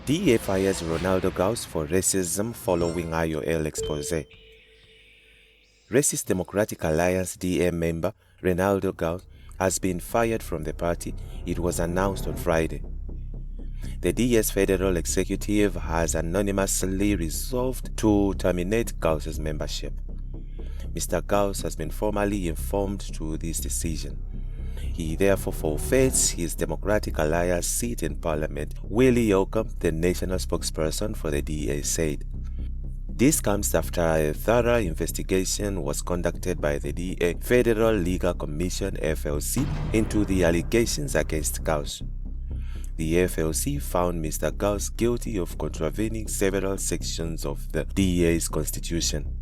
DA fires Renaldo Gouws for racism following IOL exposé. Racist Democratic Alliance DA member Renaldo Gouws has been fired from the party, it was announced on Friday. The DA's federal executive has anonymously resolved to terminate Gouws' membership. Mr. Gouws has been formally informed to this decision. He therefore forfeits his Democratic Alliance seat in Parliament, Willie Aucamp, the national spokesperson for the DA, said. This comes after a thorough investigation was conducted by the DA Federal Legal Commission FLC into the allegations against Gouws. The FLC found Mr. Gouws guilty of contravening several sections of the DA's constitution.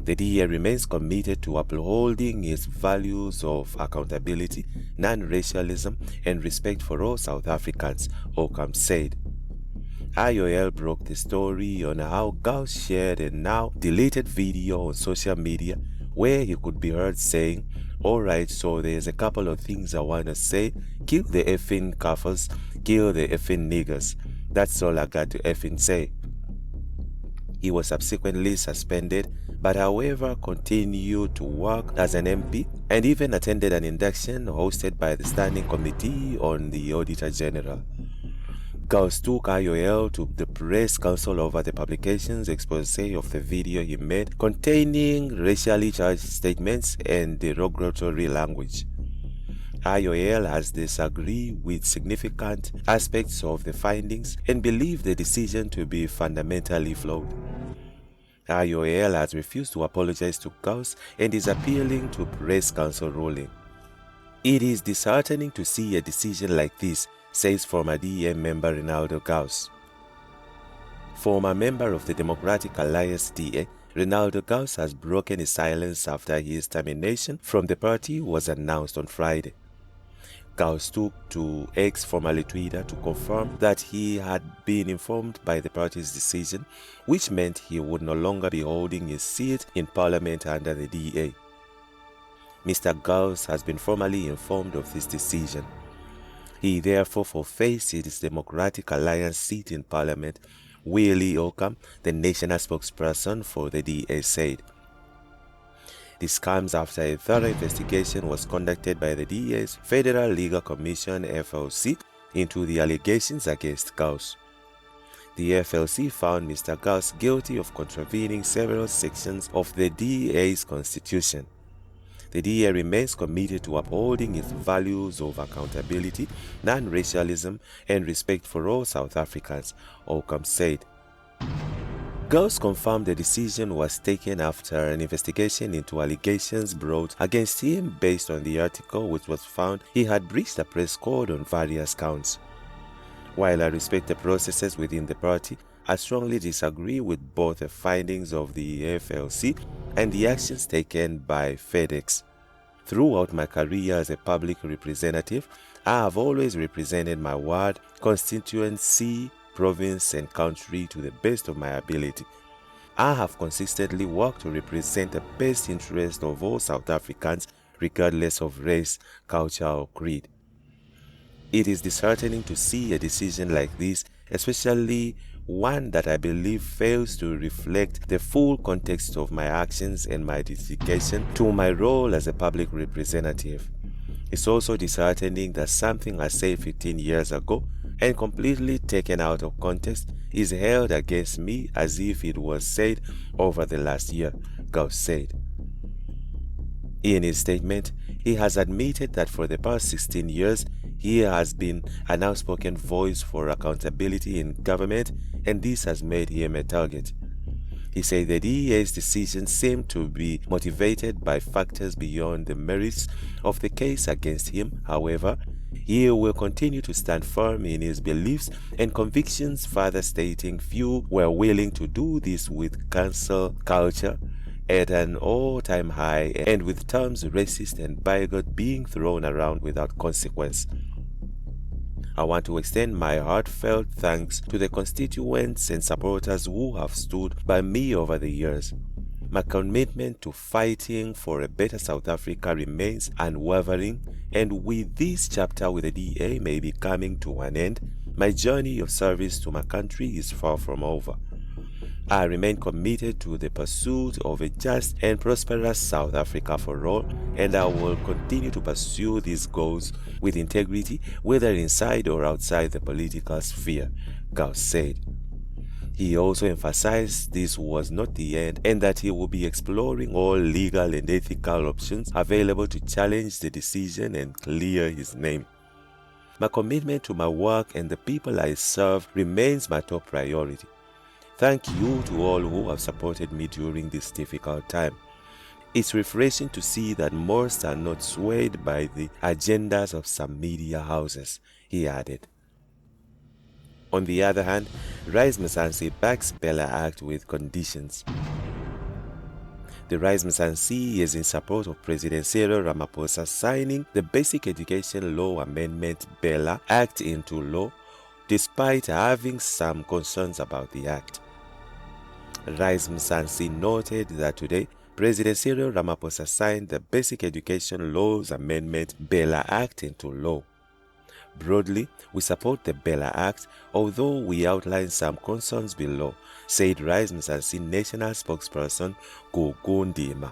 The DA remains committed to upholding its values of accountability, non-racialism, and respect for all South Africans, Aucamp said. IOL broke the story on how Gouws shared a now deleted video on social media where he could be heard saying, "Alright, so there's a couple of things I want to say. Kill the effing Kafirs, kill the effing niggers. That's all I got to effing say." He was subsequently suspended, but however continued to work as an MP and even attended an induction hosted by the Standing Committee on the Auditor-General. Gouws took IOL to the Press Council over the publication's exposé of the video he made containing racially charged statements and derogatory language. IOL has disagreed with significant aspects of the findings and believed the decision to be fundamentally flawed. IOL has refused to apologize to Gouws and is appealing to Press Council ruling. It is disheartening to see a decision like this, says former DA member Renaldo Gouws. Former member of the Democratic Alliance DA, Renaldo Gouws has broken his silence after his termination from the party was announced on Friday. Gouws took to X, formerly Twitter, to confirm that he had been informed by the party's decision, which meant he would no longer be holding his seat in Parliament under the DA. Mr. Gouws has been formally informed of this decision. He therefore forfeits his Democratic Alliance seat in Parliament, Willie Aucamp, the national spokesperson for the DA, said. This comes after a thorough investigation was conducted by the DA's Federal Legal Commission FLC into the allegations against Gouws. The FLC found Mr. Gouws guilty of contravening several sections of the DA's constitution. The DA remains committed to upholding its values of accountability, non-racialism, and respect for all South Africans, Aucamp said. Gouws confirmed the decision was taken after an investigation into allegations brought against him based on the article which was found he had breached the press code on various counts. While I respect the processes within the party, I strongly disagree with both the findings of the FLC and the actions taken by FedEx. Throughout my career as a public representative, I have always represented my ward, constituency, province and country to the best of my ability. I have consistently worked to represent the best interest of all South Africans regardless of race, culture or creed. It is disheartening to see a decision like this, especially one that I believe fails to reflect the full context of my actions and my dedication to my role as a public representative. It's also disheartening that something I said 15 years ago and completely taken out of context is held against me as if it was said over the last year, Gouws said. In his statement, he has admitted that for the past 16 years, he has been an outspoken voice for accountability in government, and this has made him a target. He said the DA's decision seemed to be motivated by factors beyond the merits of the case against him. However, he will continue to stand firm in his beliefs and convictions, further stating few were willing to do this with cancel culture at an all-time high and with terms racist and bigot being thrown around without consequence. I want to extend my heartfelt thanks to the constituents and supporters who have stood by me over the years. My commitment to fighting for a better South Africa remains unwavering, and with this chapter with the DA may be coming to an end, My journey of service to my country is far from over. I remain committed to the pursuit of a just and prosperous South Africa for all, and I will continue to pursue these goals with integrity, whether inside or outside the political sphere, Gouws said. He also emphasized this was not the end and that he will be exploring all legal and ethical options available to challenge the decision and clear his name. My commitment to my work and the people I serve remains my top priority. Thank you to all who have supported me during this difficult time. It's refreshing to see that most are not swayed by the agendas of some media houses, he added. On the other hand, Rise Mzansi backs BELA Act with conditions. The Rise Mzansi is in support of President Cyril Ramaphosa signing the Basic Education Law Amendment BELA Act into law, despite having some concerns about the act. Rise Mzansi noted that today, President Cyril Ramaphosa signed the Basic Education Laws Amendment BELA Act into law. Broadly, we support the BELA Act, although we outline some concerns below, said Rise Mzansi National Spokesperson Gugu Ndima.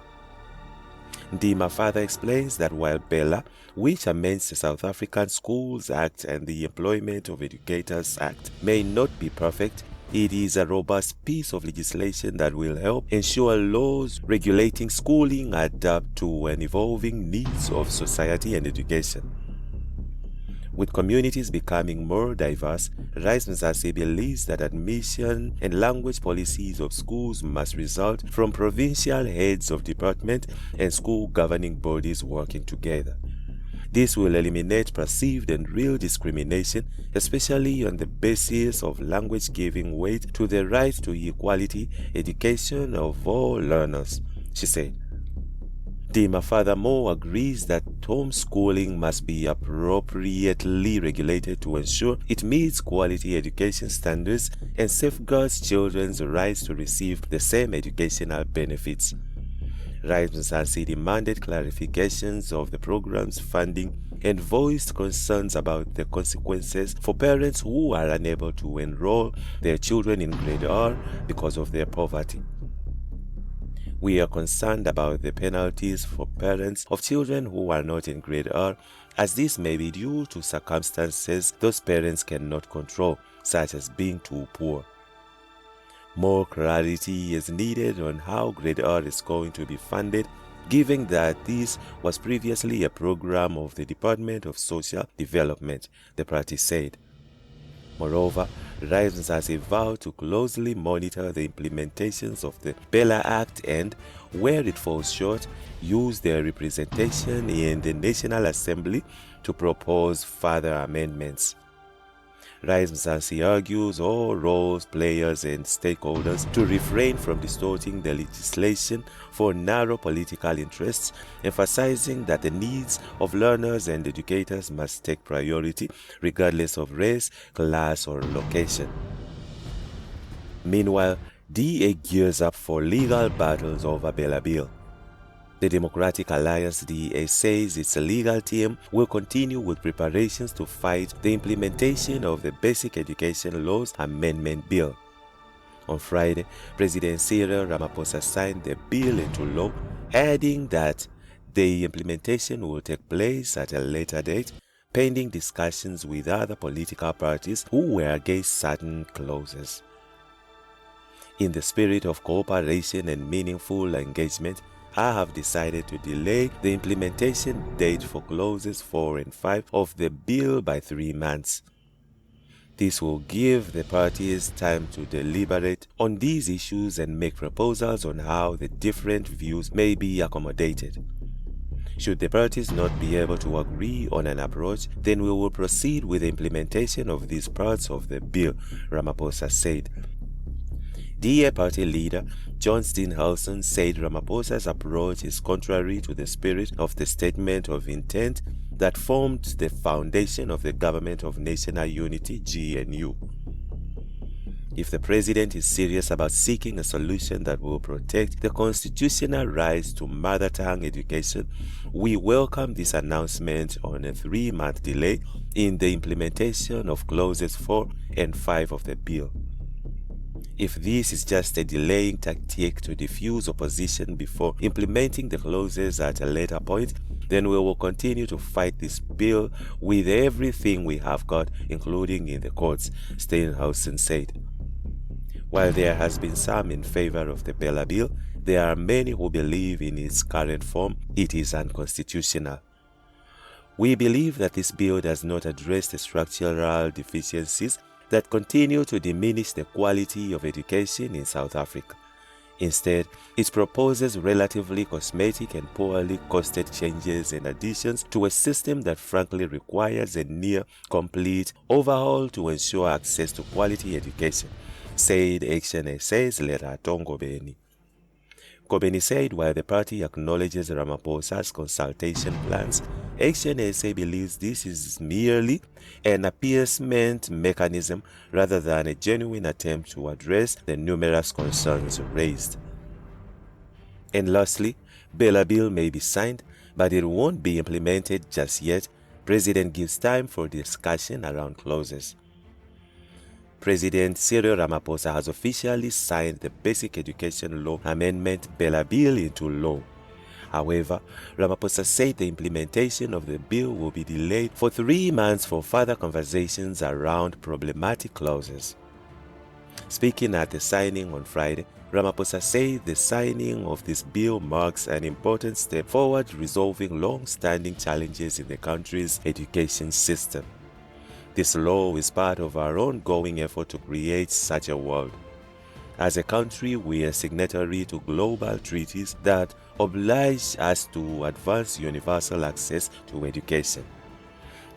Ndima further explains that while BELA, which amends the South African Schools Act and the Employment of Educators Act, may not be perfect, it is a robust piece of legislation that will help ensure laws regulating schooling adapt to an evolving needs of society and education. With communities becoming more diverse, Rise Mzansi believes that admission and language policies of schools must result from provincial heads of department and school governing bodies working together. This will eliminate perceived and real discrimination, especially on the basis of language, giving weight to the right to equality education of all learners, she said. Ndima furthermore agrees that homeschooling must be appropriately regulated to ensure it meets quality education standards and safeguards children's rights to receive the same educational benefits. Rise Mzansi demanded clarifications of the program's funding and voiced concerns about the consequences for parents who are unable to enroll their children in grade R because of their poverty. We are concerned about the penalties for parents of children who are not in grade R, as this may be due to circumstances those parents cannot control, such as being too poor. More clarity is needed on how grade R is going to be funded, given that this was previously a program of the Department of Social Development, the party said. Moreover, Rise Mzansi vowed to closely monitor the implementations of the BELA Act and, where it falls short, use their representation in the National Assembly to propose further amendments. Rise Mzansi argues all roles, players and stakeholders to refrain from distorting the legislation for narrow political interests, emphasizing that the needs of learners and educators must take priority regardless of race, class or location. Meanwhile, DA gears up for legal battles over BELA Bill. The Democratic Alliance DA says its legal team will continue with preparations to fight the implementation of the Basic Education Laws Amendment Bill. On Friday, President Cyril Ramaphosa signed the bill into law, adding that the implementation will take place at a later date, pending discussions with other political parties who were against certain clauses. In the spirit of cooperation and meaningful engagement, I have decided to delay the implementation date for clauses 4 and 5 of the bill by 3 months. This will give the parties time to deliberate on these issues and make proposals on how the different views may be accommodated. Should the parties not be able to agree on an approach, then we will proceed with the implementation of these parts of the bill, Ramaphosa said. DA party leader John Steenhuisen said Ramaphosa's approach is contrary to the spirit of the Statement of Intent that formed the foundation of the Government of National Unity (GNU). If the president is serious about seeking a solution that will protect the constitutional rights to mother tongue education, we welcome this announcement on a 3-month delay in the implementation of clauses 4 and 5 of the bill. If this is just a delaying tactic to diffuse opposition before implementing the clauses at a later point, then we will continue to fight this bill with everything we have got, including in the courts, Steenhuisen said. While there has been some in favor of the BELA Bill, there are many who believe in its current form it is unconstitutional. We believe that this bill does not address the structural deficiencies that continue to diminish the quality of education in South Africa. Instead, it proposes relatively cosmetic and poorly costed changes and additions to a system that frankly requires a near-complete overhaul to ensure access to quality education, said Action SA's letter to Ngobeni. Ngobeni said while the party acknowledges Ramaphosa's consultation plans, Action SA believes this is merely an appeasement mechanism rather than a genuine attempt to address the numerous concerns raised. And lastly, BELA Bill may be signed, but it won't be implemented just yet. President gives time for discussion around clauses. President Cyril Ramaphosa has officially signed the Basic Education Law Amendment BELA Bill into law. However, Ramaphosa said the implementation of the bill will be delayed for 3 months for further conversations around problematic clauses. Speaking at the signing on Friday, Ramaphosa said the signing of this bill marks an important step forward resolving long-standing challenges in the country's education system. This law is part of our ongoing effort to create such a world. As a country, we are signatory to global treaties that oblige us to advance universal access to education.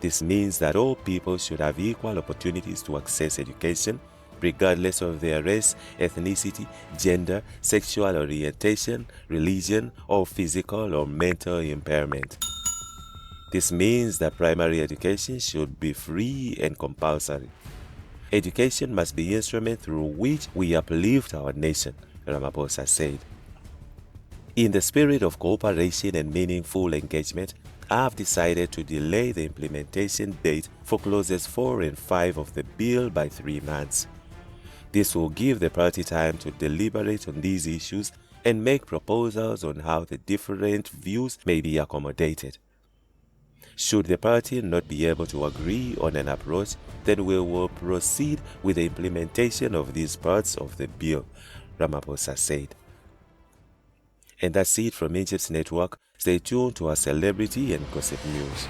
This means that all people should have equal opportunities to access education, regardless of their race, ethnicity, gender, sexual orientation, religion, or physical or mental impairment. This means that primary education should be free and compulsory. Education must be the instrument through which we uplift our nation, Ramaphosa said. In the spirit of cooperation and meaningful engagement, I have decided to delay the implementation date for clauses 4 and 5 of the bill by 3 months. This will give the party time to deliberate on these issues and make proposals on how the different views may be accommodated. Should the party not be able to agree on an approach, then we will proceed with the implementation of these parts of the bill, Ramaphosa said. And that's it from Egypt's network. Stay tuned to our celebrity and gossip news.